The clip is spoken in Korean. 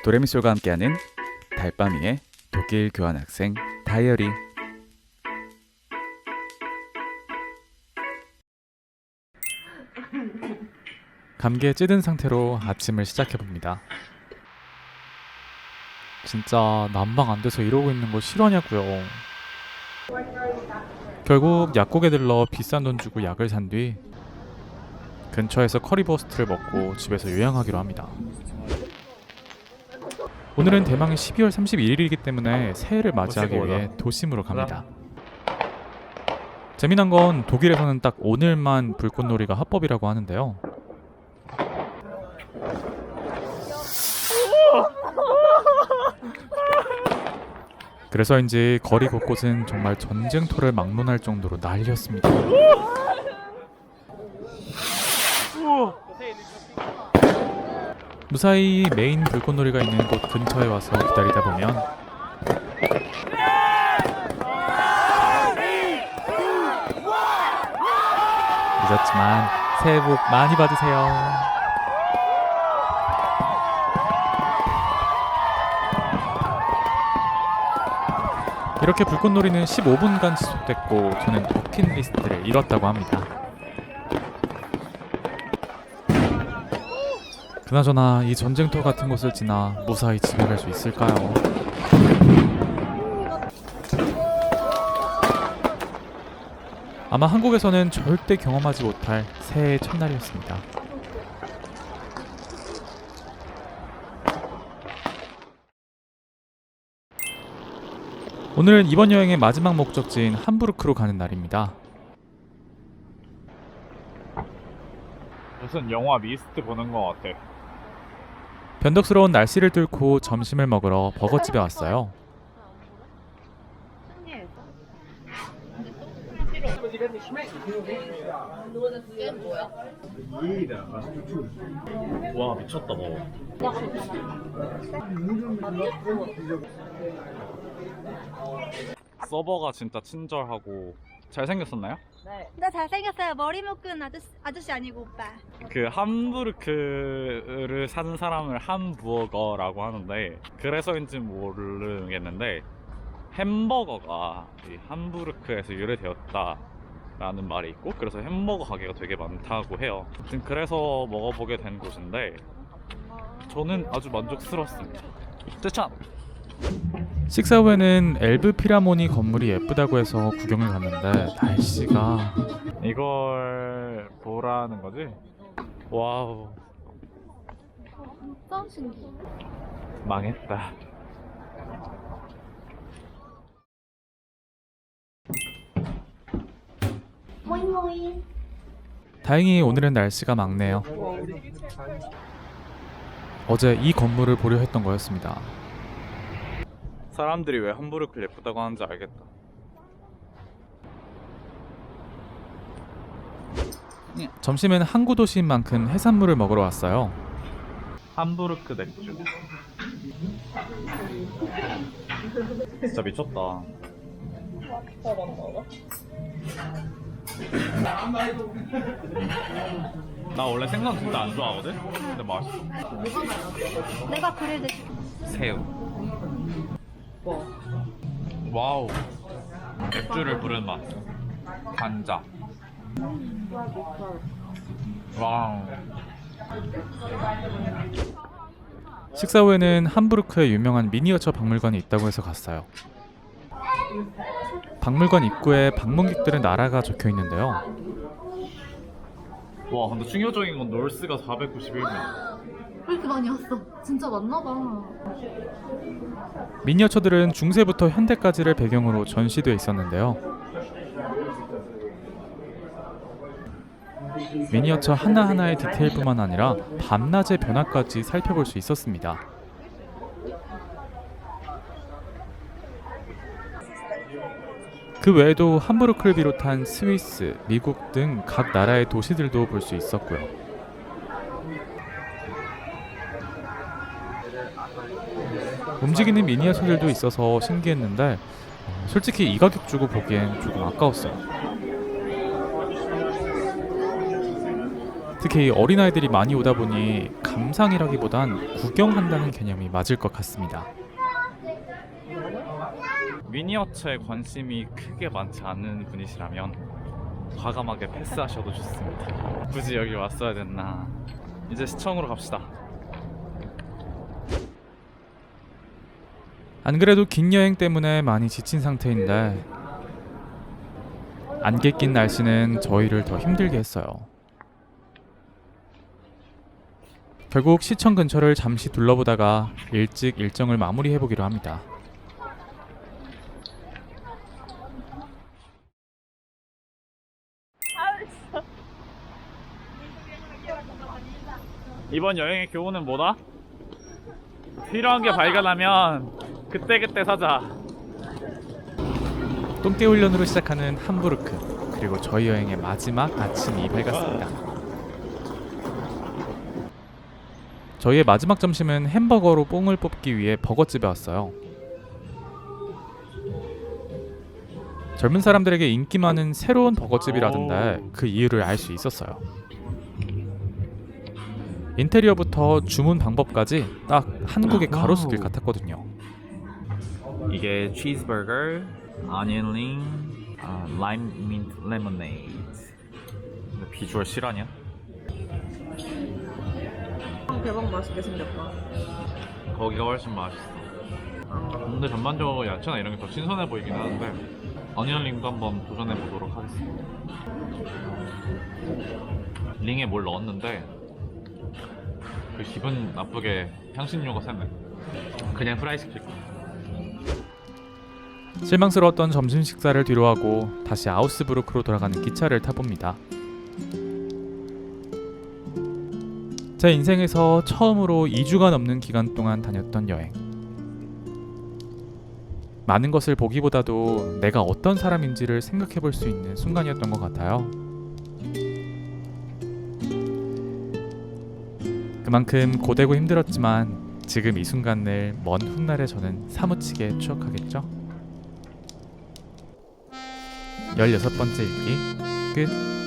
도레미솔과 함께하는 달밤이의 독일 교환학생 다이어리. 감기에 찌든 상태로 아침을 시작해봅니다. 진짜 난방 안 돼서 이러고 있는 거 실화냐고요. 결국 약국에 들러 비싼 돈 주고 약을 산 뒤 근처에서 커리버스트를 먹고 집에서 요양하기로 합니다. 오늘은 대망의 12월 31일이기 때문에 새해를 맞이하기 위해 도심으로 갑니다. 재미난 건 독일에서는 딱 오늘만 불꽃놀이가 합법이라고 하는데요. 그래서인지 거리 곳곳은 정말 전쟁터를 막론할 정도로 난리였습니다. 무사히 메인 불꽃놀이가 있는 곳 근처에 와서 기다리다 보면 늦었지만 새해 복 많이 받으세요. 이렇게 불꽃놀이는 15분간 지속됐고 저는 버킷리스트를 이뤘다고 합니다. 그나저나 이 전쟁터 같은 곳을 지나 무사히 집에 갈 수 있을까요? 아마 한국에서는 절대 경험하지 못할 새해의 첫날이었습니다. 오늘은 이번 여행의 마지막 목적지인 함부르크로 가는 날입니다. 무슨 영화 미스트 보는 것 같아. 변덕스러운 날씨를 뚫고 점심을 먹으러 버거집에 왔어요. 와 미쳤다 너. 서버가 진짜 친절하고 잘생겼었나요? 나 잘생겼어요. 머리 묶은 아저씨 아니고 오빠. 그 함부르크를 사는 사람을 함부어거라고 하는데 그래서인지 모르겠는데 햄버거가 이 함부르크에서 유래되었다라는 말이 있고 그래서 햄버거 가게가 되게 많다고 해요. 아무튼 그래서 먹어보게 된 곳인데 저는 아주 만족스러웠습니다. 추천! 식사 후에는 엘브 피라모니 건물이 예쁘다고 해서 구경을 갔는데 날씨가 이걸 보라는 거지? 와우 진짜 신기해. 망했다. 모잉모잉. 다행히 오늘은 날씨가 맑네요. 어제 이 건물을 보려 했던 거였습니다. 사람들이 왜 함부르크를 예쁘다고 하는지 알겠다. 점심엔 항구 도시인 만큼 해산물을 먹으러 왔어요. 함부르크 맥주 진짜 미쳤다. 나 원래 생선 진짜 안 좋아하거든? 근데 맛있어. 내가 그래도 새우. 와우. 맥주를 부른 맛. 간자. 와우. 식사 후에는 함부르크에 유명한 미니어처 박물관이 있다고 해서 갔어요. 박물관 입구에 방문객들의 나라가 적혀 있는데요. 와 근데 충격적인 건 놀스가 491명. 왜 이렇게 많이 왔어? 진짜 많나봐. 미니어처들은 중세부터 현대까지를 배경으로 전시되어 있었는데요. 미니어처 하나하나의 디테일뿐만 아니라 밤낮의 변화까지 살펴볼 수 있었습니다. 그 외에도 함부르크를 비롯한 스위스, 미국 등 각 나라의 도시들도 볼 수 있었고요. 움직이는 미니어처들도 있어서 신기했는데 솔직히 이 가격 주고 보기엔 조금 아까웠어요. 특히 어린아이들이 많이 오다 보니 감상이라기보단 구경한다는 개념이 맞을 것 같습니다. 미니어처에 관심이 크게 많지 않은 분이시라면 과감하게 패스하셔도 좋습니다. 굳이 여기 왔어야 됐나. 이제 시청으로 갑시다. 안 그래도 긴 여행 때문에 많이 지친 상태인데 안개 낀 날씨는 저희를 더 힘들게 했어요. 결국 시청 근처를 잠시 둘러보다가 일찍 일정을 마무리해보기로 합니다. 이번 여행의 교훈은 뭐다? 필요한 게 발견하면 그때그때 사자. 똥개 훈련으로 시작하는 함부르크, 그리고 저희 여행의 마지막 아침이 밝았습니다. 저희의 마지막 점심은 햄버거로 뽕을 뽑기 위해 버거집에 왔어요. 젊은 사람들에게 인기 많은 새로운 버거집이라던데 그 이유를 알 수 있었어요. 인테리어부터 주문 방법까지 딱 한국의 가로수길 같았거든요. 이게 치즈버거, 아니언 링, 라임 민트 레모네이드. 비주얼 실화냐? 대박 맛있게 생겼다. 거기가 훨씬 맛있어. 근데 전반적으로 야채나 이런 게 더 신선해 보이긴 하는데 어니언 링도 한번 도전해 보도록 하겠습니다. 링에 뭘 넣었는데 그 기분 나쁘게 향신료가 세네. 그냥 프라이 시킬게. 실망스러웠던 점심 식사를 뒤로하고 다시 아우스부르크로 돌아가는 기차를 타봅니다. 제 인생에서 처음으로 2주가 넘는 기간 동안 다녔던 여행. 많은 것을 보기보다도 내가 어떤 사람인지를 생각해 볼 수 있는 순간이었던 것 같아요. 그만큼 고되고 힘들었지만 지금 이 순간을 먼 훗날의 저는 사무치게 추억하겠죠? 16번째 읽기 끝.